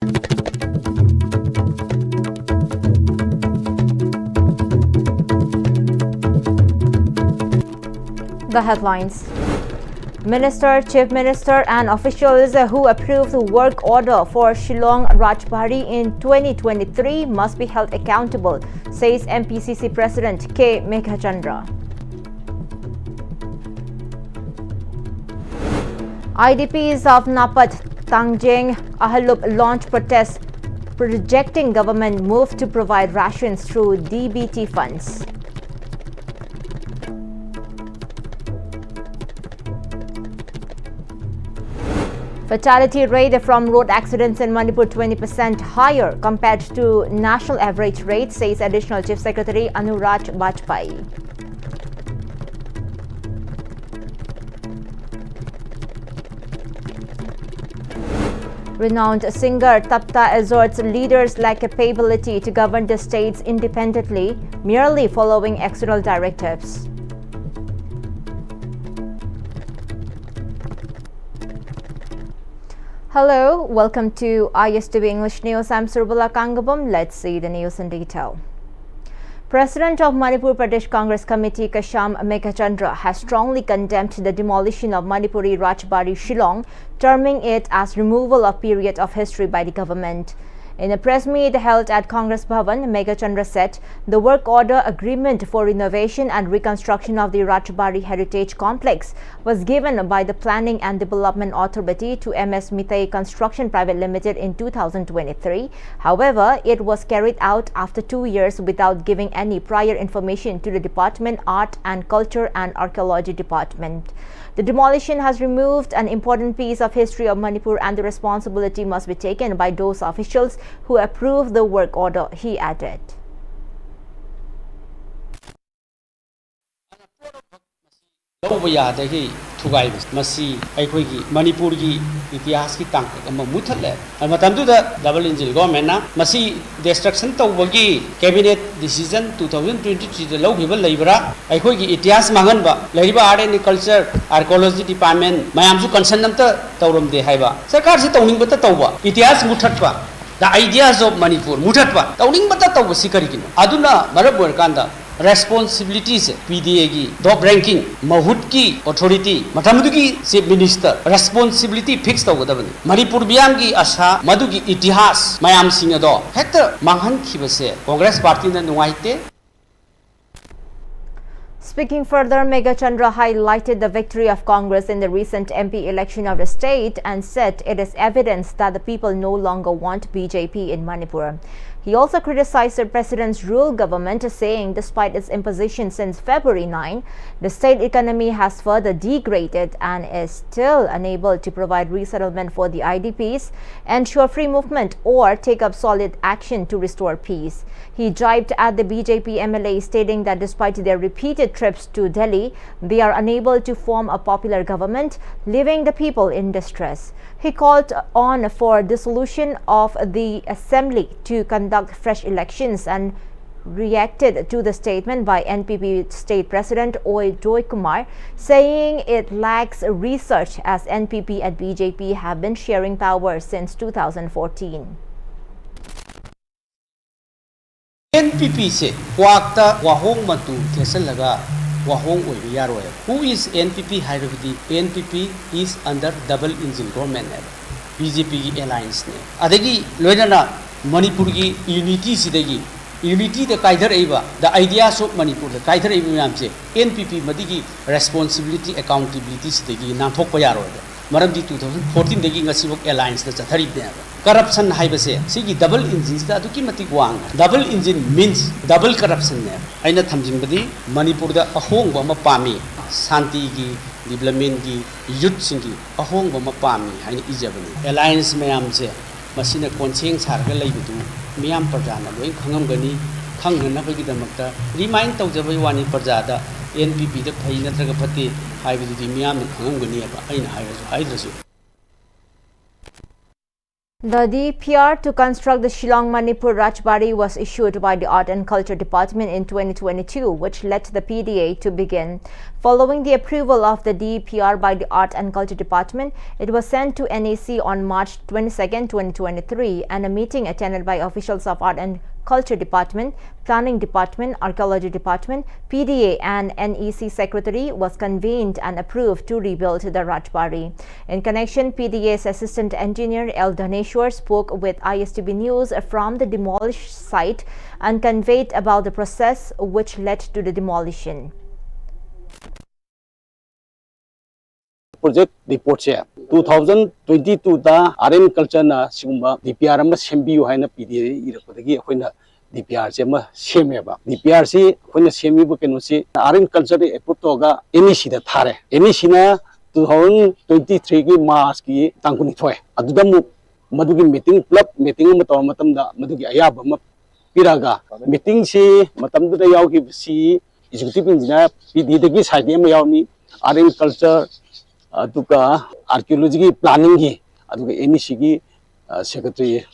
The headlines. Minister, Chief Minister and officials who approved the work order for Shillong Rajbari in 2023 must be held accountable, says MPCC President K. Meghachandra. IDPs of Napat, Tangjeng, Ahalup launched protests rejecting government move to provide rations through DBT funds. Fatality rate from road accidents in Manipur 20% higher compared to national average rate, says Additional Chief Secretary Rajbari. Renowned singer Tapta asserts leaders lack capability to govern the states independently, merely following external directives. Hello, welcome to Pm-Istv English News. I'm Surbala Kangabam. Let's see the news in detail. President of Manipur Pradesh Congress Committee Kasham Meghachandra has strongly condemned the demolition of Manipuri Rajbari Shillong, terming it as removal of period of history by the government. In a press meet held at Congress Bhavan, Meghachandra said the work order agreement for renovation and reconstruction of the Rajbari Heritage Complex was given by the Planning and Development Authority to MS Mitay Construction Private Limited in 2023. However, it was carried out after 2 years without giving any prior information to the Department Art and Culture and Archaeology Department. The demolition has removed an important piece of history of Manipur and the responsibility must be taken by those officials who approved the work order, he added. Manipur ki itihas ki tang ama muthalle matamduda double engine government na masi destruction tawbagi cabinet decision 2023 da lawgiba leibra aikhoi ki itihas manganba leiba art and culture archaeology department mayamsu concern namta tawramde haiba sarkar se tawningbata tawba itihas muthatba the ideas of Manipur muthatba tawningbata tawba sikarigino aduna marab kanda responsibilities PDA ki top ranking mahut ki authority mathamudu ki chief minister responsibility fix tawgadabani Manipur biam ki asa madu ki itihas mayam sing ado hekta manghan khibase Congress party na nuaite. Speaking further, Meghachandra highlighted the victory of Congress in the recent MP election of the state and said it is evidence that the people no longer want BJP in Manipur. He also criticized the president's rural government, saying despite its imposition since February 9, the state economy has further degraded and is still unable to provide resettlement for the IDPs, ensure free movement or take up solid action to restore peace. He jibed at the BJP MLA, stating that despite their repeated trips to Delhi, they are unable to form a popular government, leaving the people in distress. He called on for dissolution of the assembly to conduct fresh elections and reacted to the statement by NPP State President Joy Kumar, saying it lacks research as NPP and BJP have been sharing power since 2014. NPP se wakta wahong matu thesalaga wahong oibe yaroy. Who is NPP? Hairabidi NPP is under double engine government. BJP ki alliance ne adagi loinana Manipur ki unity sidagi unity the kaidhar aiba the ideas of Manipur the kaidhar aiba namse NPP madigi responsibility accountability sidagi nathokpa yaroy maramdi 2014 dagi ngasibok alliance da chathari de corruption haibase sigi double engines da aduki matik wang double engine means double corruption ne aina thamjingbadi Manipur da ahongba ma pami santi gi development gi youth singi ahongba ma pami haina ijabani alliance mayam se masina konseng sarga laibudu miyam parjana loi khangamgani khangna bagi damakta remind tawjabai wani parjada NPP da phai natraga phati haibudi miyam khangamgani aba aina haidrasu The DPR to construct the Shillong Manipur Rajbari was issued by the Art and Culture Department in 2022, which led the PDA to begin. Following the approval of the DPR by the Art and Culture Department, it was sent to NAC on March 22, 2023, and a meeting attended by officials of Art and Culture Department, Planning Department, Archaeology Department, PDA and NEC Secretary was convened and approved to rebuild the Rajbari. In connection, PDA's Assistant Engineer L. Dhaneshwar spoke with ISTV News from the demolished site and conveyed about the process which led to the demolition. Project report 2022 da art and culture na sigumba DPR ma sembiu haina PDA irakudagi akoina DPR se ma semeba DPR si akoina semibu kenu si art and culture approve toga NEC da thare NEC na 2023 gi March gi tangkuni thoy aduda mu madugi meeting club meeting ma taw matam da madugi ayaba ma piraga meeting si matam da yawgi si executive engineer PDA dagi side ma yawni art and culture aduga archaeology planning gi aduga NEC gi secretary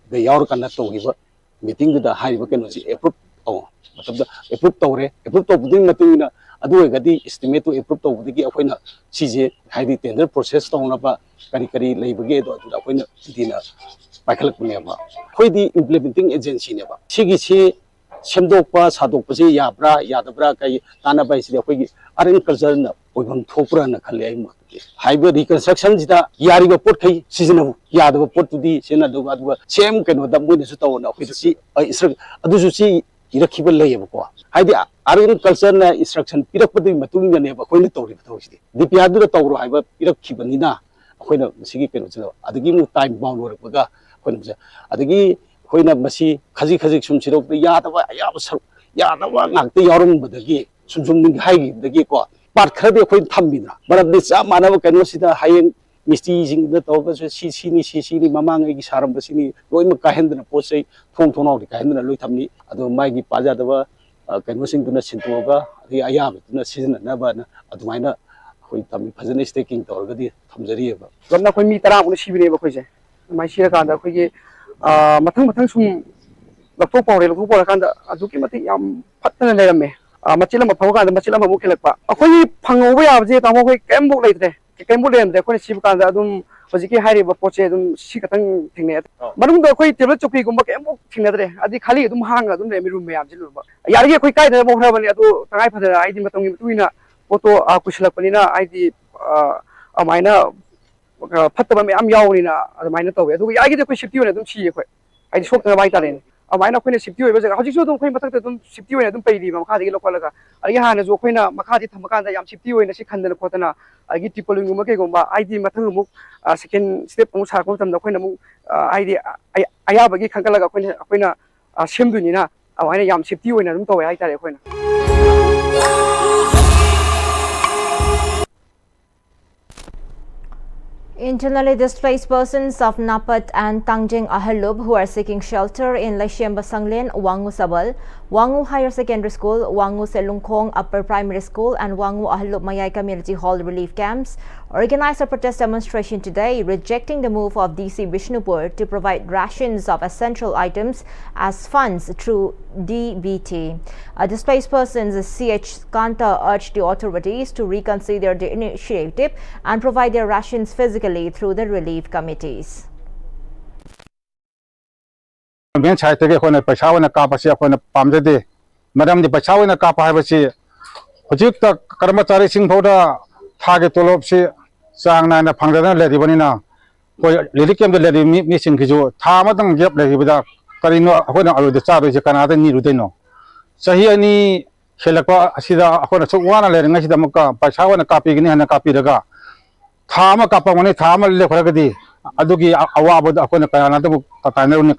the yaur kana togiba meeting da haiba keno si approve matlab approve tawre approve to buding matuna adu gadi estimate to approve to budigi akoina sije haidi tender process tawna ba kari leibage do adu akoina dina paikhalak buneba khoidi implementing agency ne ba sigi si semdokpa sadokpa se yabra yadabra kai tana bai si akoigi art and culture na oibam thopra na khale ai ma haiba reconstruction jida yari ba pot khai season yadaba pot tudi sena doga duga same keno da mo su taw na khoi si isra adu su si irakhiba leyeba ko haidi art and culture na instruction pirakpadi matung ne ba khoi na tawri ba tawsi DPR du tawro haiba pirakhiba ni na khoi na sigi keno chalo adagi mu time bound ora ba khoi na adagi khoi na masi khaji sum sirok yadaba yadaba ngakte yarum badagi sum ning haigi dagi ko part khade khoi thambina barab de cha manaba kano sida hayeng misti jing da to si ni mamang gi saram ba sini loi ma ka hendna posai thong thono ri ka hendna loi thamni ado mai gi paja da kano sing tuna sintoga ri ayam tuna season na ba na adu mai na khoi thamni phajana staking to ga di thamjari ba gamna khoi mi tara bu sibine ba khoi je mai sira ka da khoi gi mathang sum lapto pore kan da aduki mati yam phatna le ramme machila ma phaw kan da machila ma mu khelakpa akhoi phangau ya je tamo khoi kembu leitre kembu lem de khoi sib kan da adum hojiki hairi ba poche adum si katang thingne manung da khoi table choki gumba kembu thingna dre adi khali adum hang adum le mi room me am jilu ba yari khoi kai da mo khra bani adu tangai phadara aidi matang mi tuina photo kushilak pani na aidi amaina fataba me am yawni na adamaina tawe adu yagi de khoi sifti one adum chi khoi aidi sok na bai talen amaina khoi na sifti oi ba jaga hojik so dum khoi matak dum sifti one adum peidi ma khadi lo khalaga ari ha na jo khoi na makhadi thamakan da yam sifti oi na si khandana khotana agi tipoling ma ke gomba aidi mathang mu second step mu sa ko tam da khoi na mu aidi aya bagi khangkalaga khoi na semduni na amaina yam sifti oi na dum tawe ai tare khoi na Internally displaced persons of Napat and Tangjing Ahalub who are seeking shelter in Laishemba Sanglen, Wangu Sabal, Wangu Higher Secondary School, Wangu Selungkong Upper Primary School and Wangu Ahalub Mayay Community Hall relief camps organized a protest demonstration today rejecting the move of DC Bishnupur to provide rations of essential items as funds through DBT. Displaced persons CH Kanta urged the authorities to reconsider the initiative and provide their rations physically through the relief committees. Ben chai te ko na paisa wana ka pasi ko na pamje de madam di paisa wana ka pa ha basi hojik ta karmachari sing thoda tha ge tolop si sang na na phangda le di bani na ko leli kem de le mi sing khijo tha ma dang gap le bida karino ko na alu de cha ro je kana da ni ru de no sahi ani khelakwa asida ko na chok wana le ringa sida makka paisa wana ka pi gini hana ka pi daga tha ma ka pa ngone tha ma le khora ga di adugi awa bod ko na kana da ka kana ru ni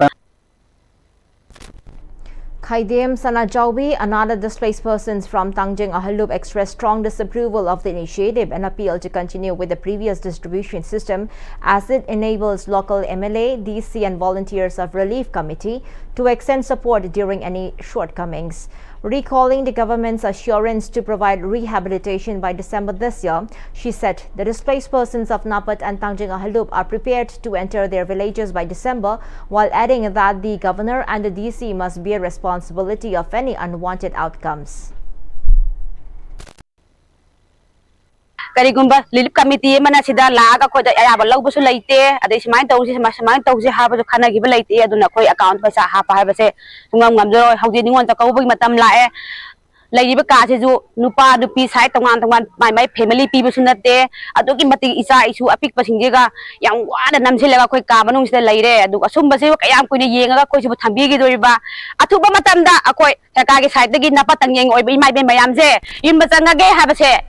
Khaidem Sanajaubi, another displaced persons from Tangjing Ahalub, expressed strong disapproval of the initiative and appealed to continue with the previous distribution system as it enables local MLA, DC and volunteers of relief committee to extend support during any shortcomings. Recalling the government's assurance to provide rehabilitation by December this year, she said the displaced persons of Napat and Tangjung Ahalup are prepared to enter their villages by December, while adding that the governor and the DC must bear responsibility of any unwanted outcomes. Karigumba Lilip Committee Manasida Laga Koda Ayaba Lobusu Late, Ades Mind Tosi Masman Tosi Haba Kana give late Aduna Koi account by Saha Habase, Tungamzo, how did you want to go with Matam Lae? Lady Bakazu, Nupa, the peace height of one my family people in that day. I took him Isa issue a pick passing digger, young one and Namsilla Koi Kamanus the lady, do a Sumba Ayam Kuni Yanga Kochi Tambigi Riba, Atuba Matanda, a Koi Takagi side, the Napatang or be my Bayamze, in Matanga Gay have a say.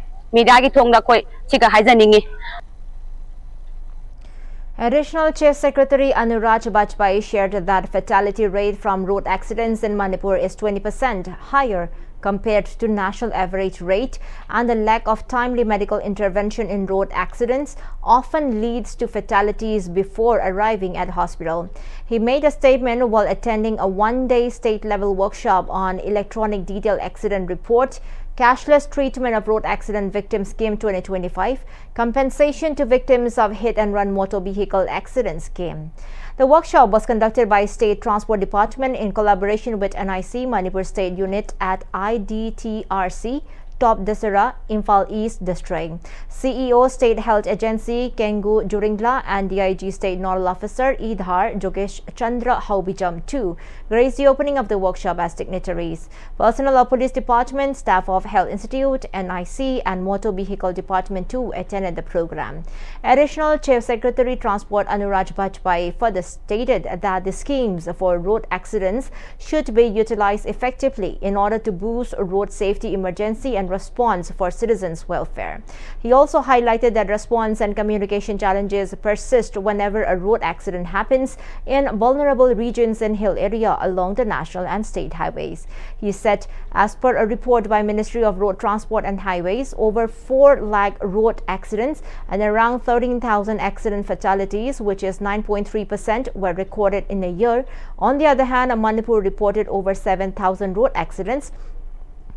Additional Chief Secretary Anuraj Rajbari shared that fatality rate from road accidents in Manipur is 20% higher compared to national average rate, and the lack of timely medical intervention in road accidents often leads to fatalities before arriving at hospital. He made a statement while attending a one-day state-level workshop on electronic detailed accident report, Cashless Treatment of Road Accident Victims Scheme 2025, Compensation to Victims of Hit-and-Run Motor Vehicle Accident Scheme. The workshop was conducted by State Transport Department in collaboration with NIC Manipur State Unit at IDTRC, Top Desera, Imphal East District. CEO State Health Agency Kengu Juringla and DIG State Nodal Officer Idhar Jogesh Chandra Haubijam too graced the opening of the workshop as dignitaries. Personnel of Police Department, staff of Health Institute, NIC and Motor Vehicle Department too attended the program. Additional Chief Secretary Transport Anuraj Rajbari further stated that the schemes for road accidents should be utilized effectively in order to boost road safety, emergency and response for citizens' welfare. He also highlighted that response and communication challenges persist whenever a road accident happens in vulnerable regions and hill area along the national and state highways. He said, as per a report by Ministry of Road Transport and Highways, over 4 lakh road accidents and around 13,000 accident fatalities, which is 9.3%, were recorded in a year. On the other hand, Manipur reported over 7,000 road accidents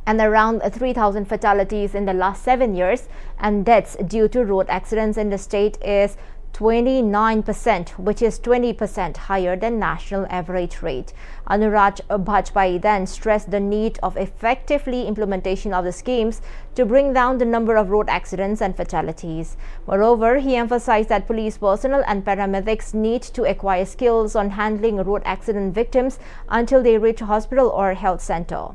and around 3,000 fatalities in the last 7 years, and deaths due to road accidents in the state is 29%, which is 20% higher than national average rate. Anuraj Rajbari then stressed the need of effectively implementation of the schemes to bring down the number of road accidents and fatalities. Moreover, he emphasized that police personnel and paramedics need to acquire skills on handling road accident victims until they reach hospital or health center.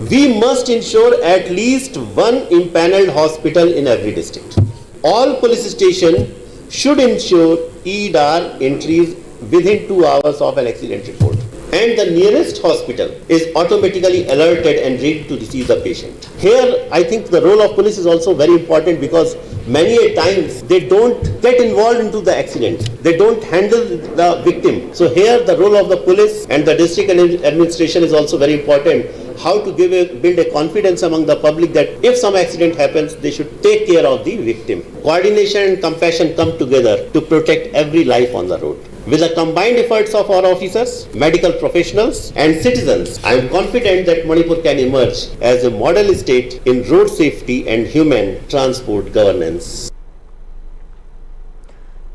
We must ensure at least one impaneled hospital in every district. All police stations should ensure EDAR entries within 2 hours of an accident report. And the nearest hospital is automatically alerted and ready to receive the patient. Here, I think the role of police is also very important, because many a times they don't get involved into the accident. They don't handle the victim. So here the role of the police and the district administration is also very important. How to build a confidence among the public that if some accident happens, they should take care of the victim. Coordination and compassion come together to protect every life on the road. With the combined efforts of our officers, medical professionals and citizens, I am confident that Manipur can emerge as a model state in road safety and human transport governance.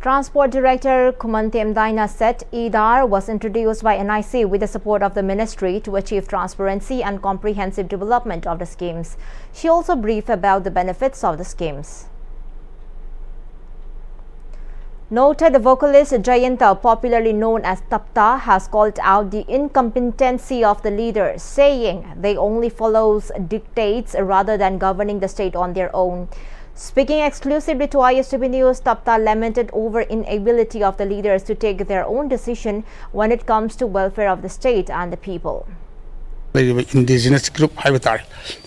Transport Director Kumantem Daina said EDAR was introduced by NIC with the support of the ministry to achieve transparency and comprehensive development of the schemes. She also briefed about the benefits of the schemes. Noted vocalist Jayanta, popularly known as Tapta, has called out the incompetency of the leaders, saying they only follow dictates rather than governing the state on their own. Speaking exclusively to ISTV News, Tapta lamented over inability of the leaders to take their own decision when it comes to welfare of the state and the people. indigenous group haiba tare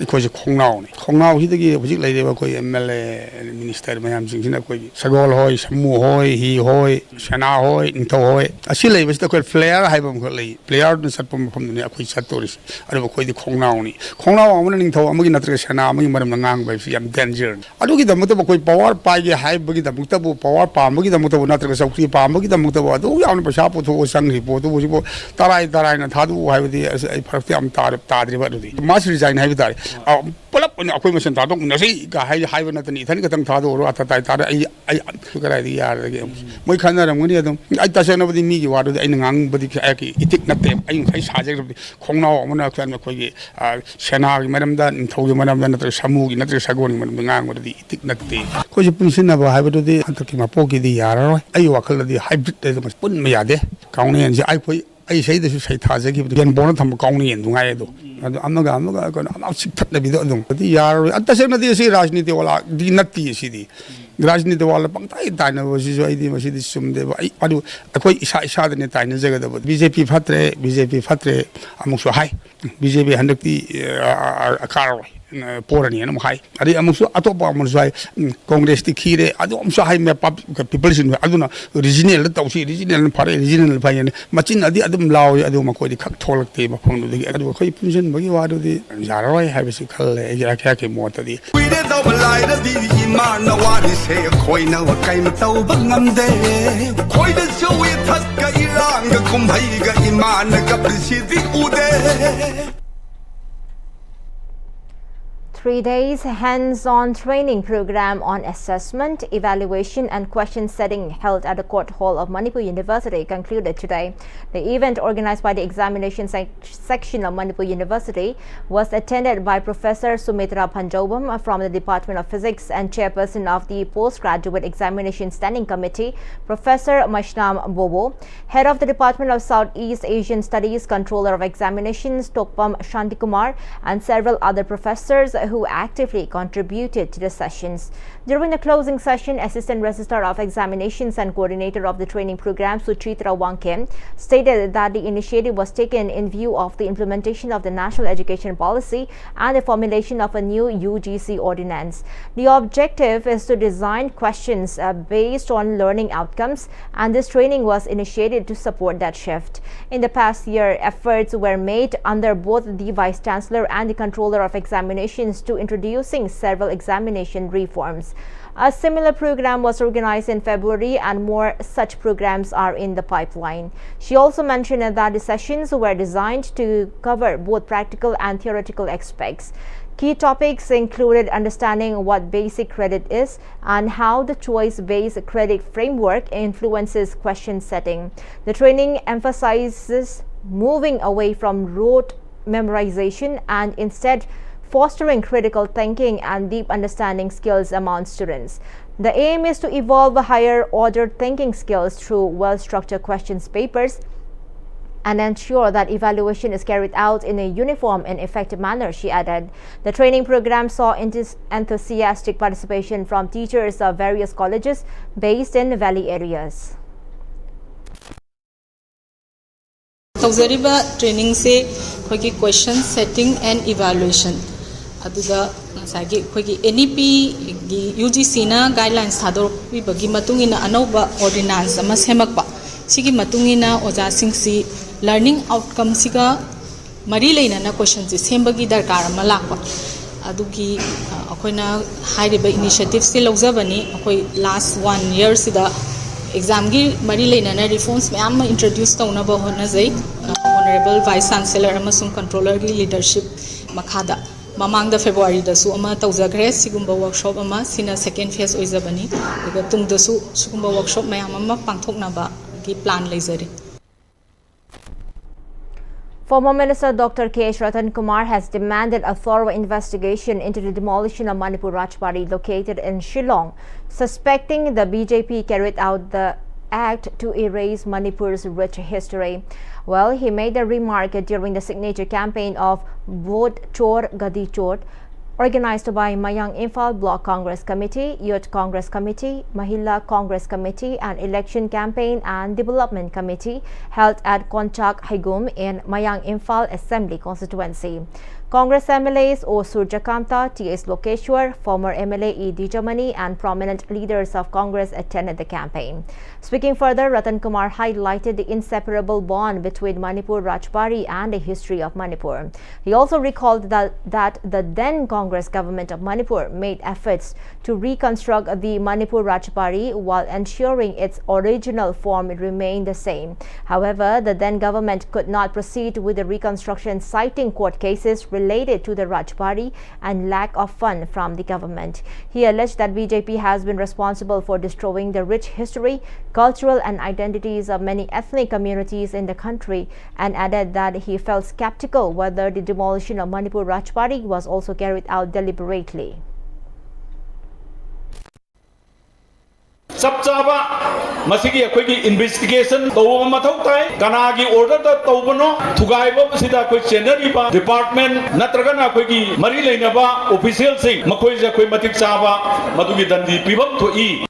ko je khongnau hi dagi hojik leireba ko MLA minister mayam singina ko sagol hoi samu hoi hi hoi sana hoi intho hoi asi leiba sta ko player haiba ko lei player nu sat pom phom ni akoi satoris adu ko di khongnau amuna ning tho amagi natra sana amagi maram ngang ba si am danger adu gi damu to ko power pai ge haiba gi damu to power pa amagi damu to natra saukri pa amagi damu to adu yaun pasha po tho sang hi po to bo tarai na thadu haiba di ai phak am tadri ba du mass resign haiba tare pulap akoi masan ta dong na sei ga haiba na tani thani ka tang thadu ro ata tai tare ai kara di yar ge moi khana ram ngani adum ai ta sena badi mi gi wadu ai ngang badi ai ki itik na tem ai sai saje khongnau amuna khan ko gi sena gi maram da thau gi maram da na samu gi na sagoni man ngang badi itik na te ko ji pun sina ba haiba du di antak ma po gi di yar ro ai wakal di hybrid de mas pun me yade kauni an ji ai koi ai sei da sei tha je gi gen bon tham kauni en du ngai do amaga ko am sik that na bi do dum di yar anta se na di si rajniti wala di natti si di rajniti wala pang tai tai na si so ai di ma si di sum de ai adu koi isa de ne tai na jaga da BJP fatre amuk so hai BJP handakti akar porani na hai ari amuk so atopa amuk so hai congress ti khire adu am so hai me people sin aduna regional ta usi regional phare regional phai ne machin adi adum law adu ma koi di khak tholak te ma phang du di adu koi punjin bagi wa du di jaroi hai bisi khal le ya kya ke mo ta di we de do lai da di iman na wa di se koi na wa kai ma tau ba ngam de koi de so we thak ka irang ga kum bhai ga iman ka prisi di u de 3 days hands-on training program on assessment, evaluation and question setting held at the Court Hall of Manipur University concluded today. The event, organized by the examination section of Manipur University, was attended by Professor Sumitra Panjobam from the Department of Physics and Chairperson of the Postgraduate Examination Standing Committee, Professor Mashnam Bobo, Head of the Department of Southeast Asian Studies, Controller of Examinations Tokpam Shantikumar, and several other professors who actively contributed to the sessions. During the closing session, Assistant Registrar of Examinations and Coordinator of the training program, Suchitra Wangkem, stated that the initiative was taken in view of the implementation of the National Education Policy and the formulation of a new UGC ordinance. The objective is to design questions based on learning outcomes, and this training was initiated to support that shift. In the past year, efforts were made under both the Vice Chancellor and the Controller of Examinations to introducing several examination reforms. A similar program was organized in February, and more such programs are in the pipeline. She also mentioned that the sessions were designed to cover both practical and theoretical aspects. Key topics included understanding what basic credit is and how the choice-based credit framework influences question setting. The training emphasizes moving away from rote memorization and instead fostering critical thinking and deep understanding skills among students. The aim is to evolve higher order thinking skills through well-structured questions papers and ensure that evaluation is carried out in a uniform and effective manner, she added. The training program saw enthusiastic participation from teachers of various colleges based in the valley areas. Training se question setting and evaluation. Aduga nasagi NEP UGC na guidelines thador pi bagi matungina anoba ordinance ama semakpa sigi matungina oja singsi learning outcome siga mari leina na questions sembagi darkar ama lakpa adugi akoina hairiba initiative se lawjabani akoi last 1 year sida exam gi mari leina na reforms mayam introduce tawna ba hona jai honorable vice chancellor amasung controller gi leadership makhada Mamang da February da su ama tawjagre sigumba workshop ama sina second phase oizabani daga tung da su sugumba workshop mayam ama pangthokna ba gi plan leizari. Former Minister Dr. K.H. Ratan Kumar has demanded a thorough investigation into the demolition of Manipur Rajbari located in Shillong, suspecting the BJP carried out the act to erase Manipur's rich history. Well, he made a remark during the signature campaign of Vote Chor Gadi Chor Organized by Mayang Imphal Block Congress Committee, Youth Congress Committee, Mahila Congress Committee, and Election Campaign and Development Committee, held at Konchak Haigum in Mayang Imphal Assembly Constituency. Congress MLAs O Surjakamta, T.S. Lokeshwar, former MLA E. Dijamani, and prominent leaders of Congress attended the campaign. Speaking further, Ratan Kumar highlighted the inseparable bond between Manipur Rajbari and the history of Manipur. He also recalled that the then Congress government of Manipur made efforts to reconstruct the Manipur Rajbari while ensuring its original form remained the same. However, the then government could not proceed with the reconstruction, citing court cases related to the Rajbari and lack of funds from the government. He alleged that BJP has been responsible for destroying the rich history, cultural and identities of many ethnic communities in the country, and added that he felt skeptical whether the demolition of Manipur Rajbari was also carried out deliberately. Sabchaba masigi akhoi investigation tawba mathau tai kanagi order da tawbano thugaiba sida akhoi chenariba department natragana akhoi gi mari leinaba official sing makhoi ja akhoi matik chaba madugi dandi pibam thoi.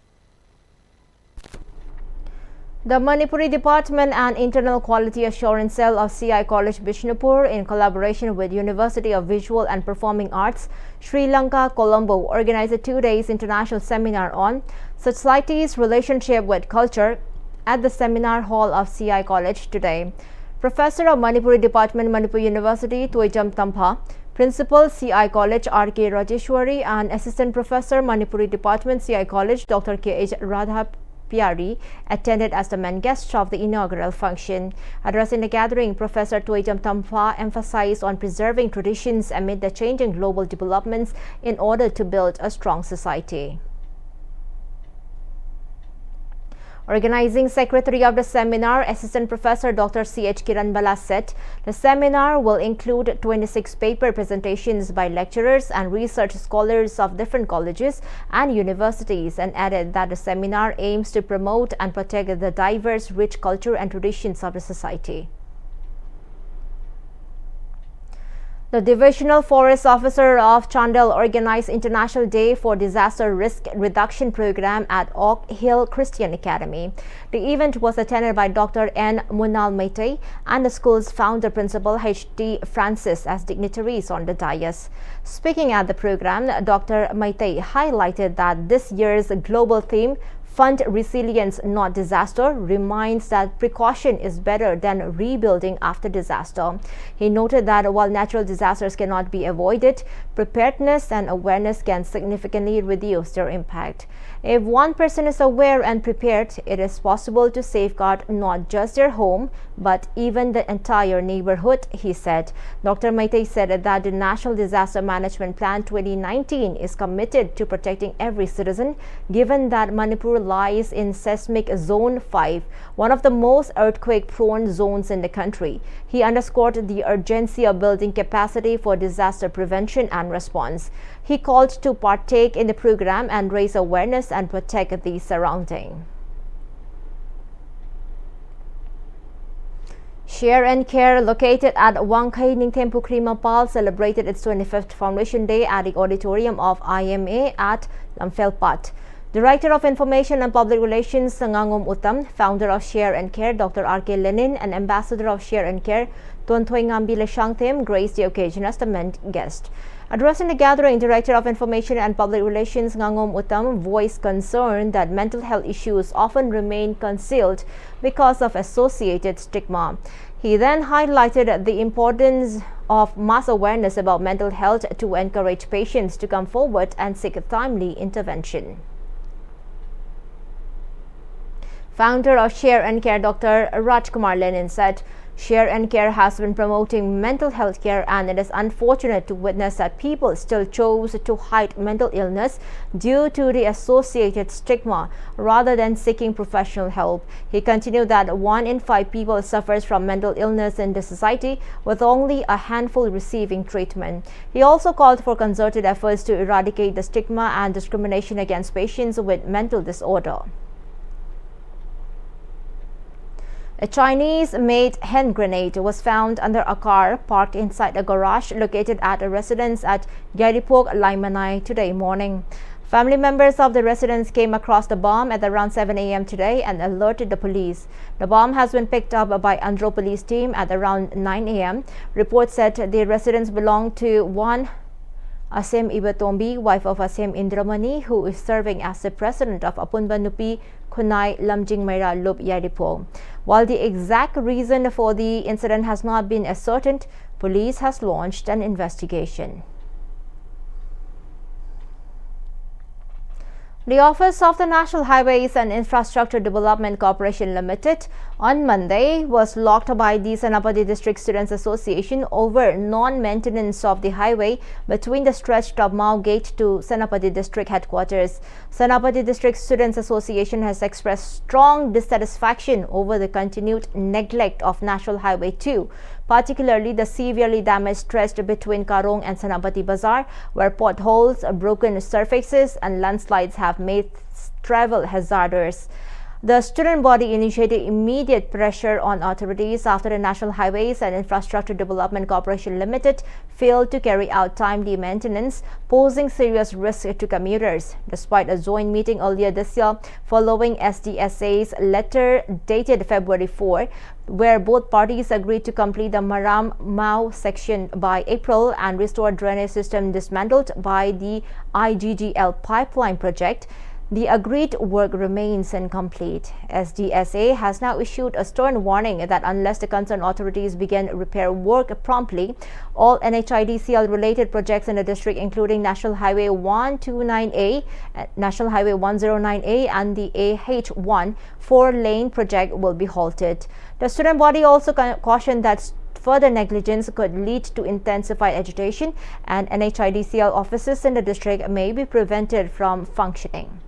The Manipuri Department and Internal Quality Assurance Cell of CI College Bishnupur, in collaboration with University of Visual and Performing Arts, Sri Lanka, Colombo, organized a 2-day international seminar on society's relationship with culture at the seminar hall of CI College today. Professor of Manipuri Department, Manipur University, Tuijam Tampha, Principal, CI College, R.K. Rajeshwari, and Assistant Professor, Manipuri Department, CI College, Dr. K.H. Radha Piari, attended as the main guest of the inaugural function. Addressing the gathering, Professor Tuijam Tampha emphasized on preserving traditions amid the changing global developments in order to build a strong society. Organizing Secretary of the seminar, Assistant Professor Dr. C.H. Kiranbala said the seminar will include 26 paper presentations by lecturers and research scholars of different colleges and universities, and added that the seminar aims to promote and protect the diverse, rich culture and traditions of the society. The Divisional Forest Officer of Chandel organized International Day for Disaster Risk Reduction Program at Oak Hill Christian Academy. The event was attended by Dr. N. Munal Meitei and the school's founder principal H.D. Francis as dignitaries on the dais. Speaking at the program, Dr. Meitei highlighted that this year's global theme, Fund Resilience, Not Disaster, reminds that precaution is better than rebuilding after disaster. He noted that while natural disasters cannot be avoided, preparedness and awareness can significantly reduce their impact. If one person is aware and prepared, it is possible to safeguard not just their home, but even the entire neighborhood, he said. Dr. Meitei said that the National Disaster Management Plan 2019 is committed to protecting every citizen, given that Manipur lies in seismic zone 5, one of the most earthquake-prone zones in the country. He underscored the urgency of building capacity for disaster prevention and response. He called to partake in the program and raise awareness and protect the surrounding. Share and Care, located at Wangkai Ningthem Pukri Mapal, celebrated its 25th Foundation Day at the auditorium of IMA at Lamfelpat. Director of Information and Public Relations, Ngangom Uttam, founder of Share and Care, Dr. R.K. Lenin, and Ambassador of Share and Care, Tonthoy Ngambi Leshangthem, graced the occasion as the main guest. Addressing the gathering, Director of Information and Public Relations Ngangom Uttam voiced concern that mental health issues often remain concealed because of associated stigma. He then highlighted the importance of mass awareness about mental health to encourage patients to come forward and seek timely intervention. Founder of Share and Care, Dr. Rajkumar Lenin, said, Share and Care has been promoting mental health care, and it is unfortunate to witness that people still chose to hide mental illness due to the associated stigma rather than seeking professional help. He continued that 1 in 5 people suffers from mental illness in the society, with only a handful receiving treatment. He also called for concerted efforts to eradicate the stigma and discrimination against patients with mental disorder. A Chinese-made hand grenade was found under a car parked inside a garage located at a residence at Yaripok, Laimanai today morning. Family members of the residents came across the bomb at around 7 a.m. today and alerted the police. The bomb has been picked up by Andhra police team at around 9 a.m. Reports said the residents belong to one Asem Ibatombi, wife of Asem Indramani, who is serving as the president of Apunba Nupi Kunai Lamjing Meira Lup Yaripok. While the exact reason for the incident has not been ascertained, police has launched an investigation. The Office of the National Highways and Infrastructure Development Corporation Limited on Monday was locked by the Senapati District Students Association over non-maintenance of the highway between the stretch of Mao Gate to Senapati District Headquarters. Senapati District Students Association has expressed strong dissatisfaction over the continued neglect of National Highway 2, particularly the severely damaged stretch between Karong and Senapati Bazaar, where potholes, broken surfaces and landslides have made travel hazardous. The student body initiated immediate pressure on authorities after the National Highways and Infrastructure Development Corporation Limited failed to carry out timely maintenance, posing serious risk to commuters. Despite a joint meeting earlier this year following SDSA's letter dated February 4, where both parties agreed to complete the Maram-Mau section by April and restore drainage system dismantled by the IGGL pipeline project, the agreed work remains incomplete. SDSA has now issued a stern warning that unless the concerned authorities begin repair work promptly, all NHIDCL related projects in the district, including National Highway 129A, National Highway 109A and the AH1 4-lane project will be halted. The student body also cautioned that further negligence could lead to intensified agitation and NHIDCL offices in the district may be prevented from functioning.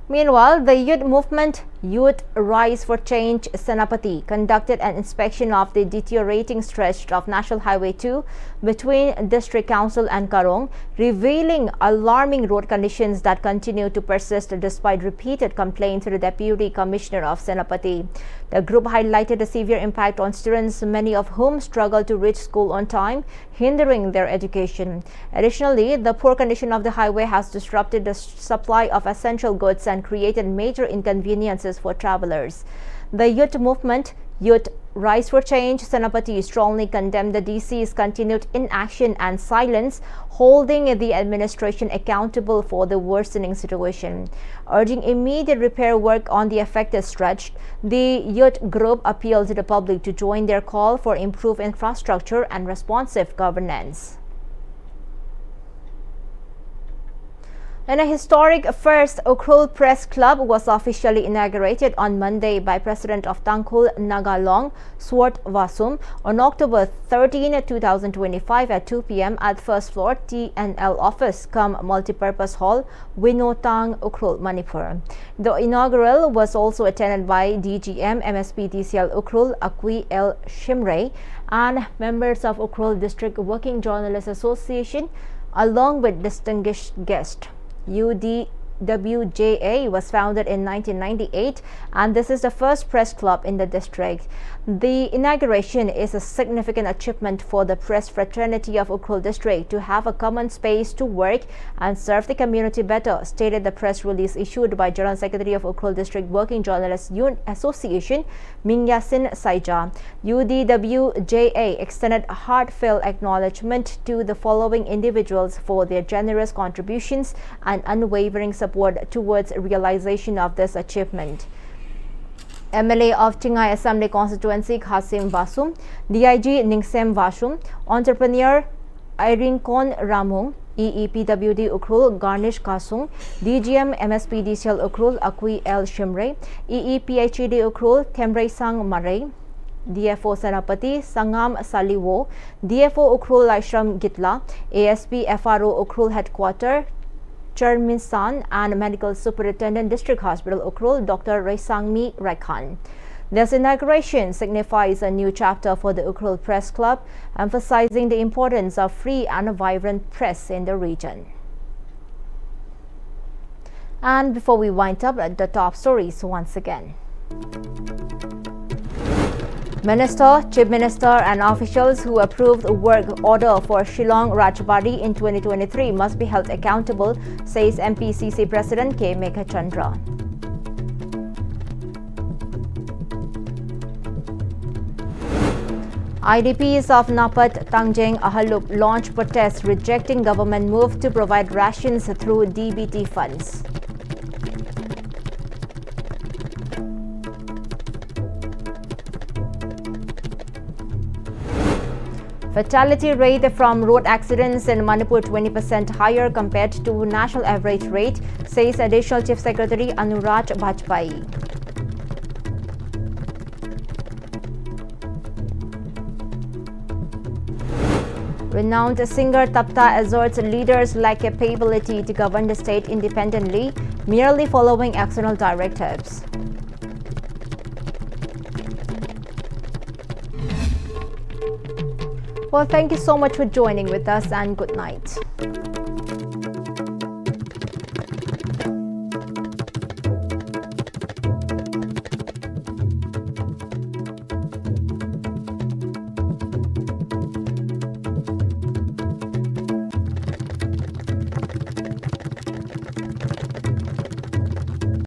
Meanwhile, the youth movement Youth Rise for Change Senapati conducted an inspection of the deteriorating stretch of National Highway 2 between District Council and Karong, revealing alarming road conditions that continue to persist despite repeated complaints to the Deputy Commissioner of Senapati. The group highlighted the severe impact on students, many of whom struggle to reach school on time, hindering their education. Additionally, the poor condition of the highway has disrupted the supply of essential goods and created major inconveniences for travelers. The youth movement, Youth Rise for Change Senapati, strongly condemned the DC's continued inaction and silence, holding the administration accountable for the worsening situation. Urging immediate repair work on the affected stretch, the youth group appealed to the public to join their call for improved infrastructure and responsive governance. And a historic first Ukhrul Press Club was officially inaugurated on Monday by President of Tangkhul Nagalong, Swart Vasum, on October 13, 2025 at 2 p.m. at first floor TNL office cum multipurpose hall, Winotang, Ukhrul, Manipur. The inaugural was also attended by DGM MSPDCL Ukhrul, Akwi L. Shimre, and members of Ukhrul District Working Journalists Association, along with distinguished guests. UDWJA was founded in 1998 and this is the first press club in the district. The inauguration is a significant achievement for the press fraternity of Ukhrul district to have a common space to work and serve the community better, stated the press release issued by General Secretary of Ukhrul District Working Journalists Association, Mingyasin Saija. UDWJA extended heartfelt acknowledgement to the following individuals for their generous contributions and unwavering support towards realization of this achievement. MLA of Tingai Assembly Constituency Khasim Vasum, DIG Ningsem Vasum, Entrepreneur Irinkon Ramung, EEPWD Ukhrul Garnish Kasung, DGM MSPDCL Ukhrul Akwi L. Shimre, EEPHED Ukhrul Temre Sang Maray, DFO Senapati Sangam Saliwo, DFO Ukhrul Laishram Gitla, ASP FRO Ukhrul Headquarter, Chairman San and Medical Superintendent District Hospital Ukhrul, Dr. Raisangmi Raikhan. This inauguration signifies a new chapter for the Ukhrul Press Club, emphasizing the importance of free and vibrant press in the region. And before we wind up, the top stories once again. Minister, Chief Minister and officials who approved work order for Shillong Rajbari in 2023 must be held accountable, says MPCC President K. Meghachandra. IDPs of Napat, Tangjeng, Ahalup launched protests rejecting government move to provide rations through DBT funds. Fatality rate from road accidents in Manipur 20% higher compared to national average rate, says Additional Chief Secretary Rajbari. Renowned singer Tapta asserts leaders lack capability to govern the state independently, merely following external directives. Well, thank you so much for joining with us and good night.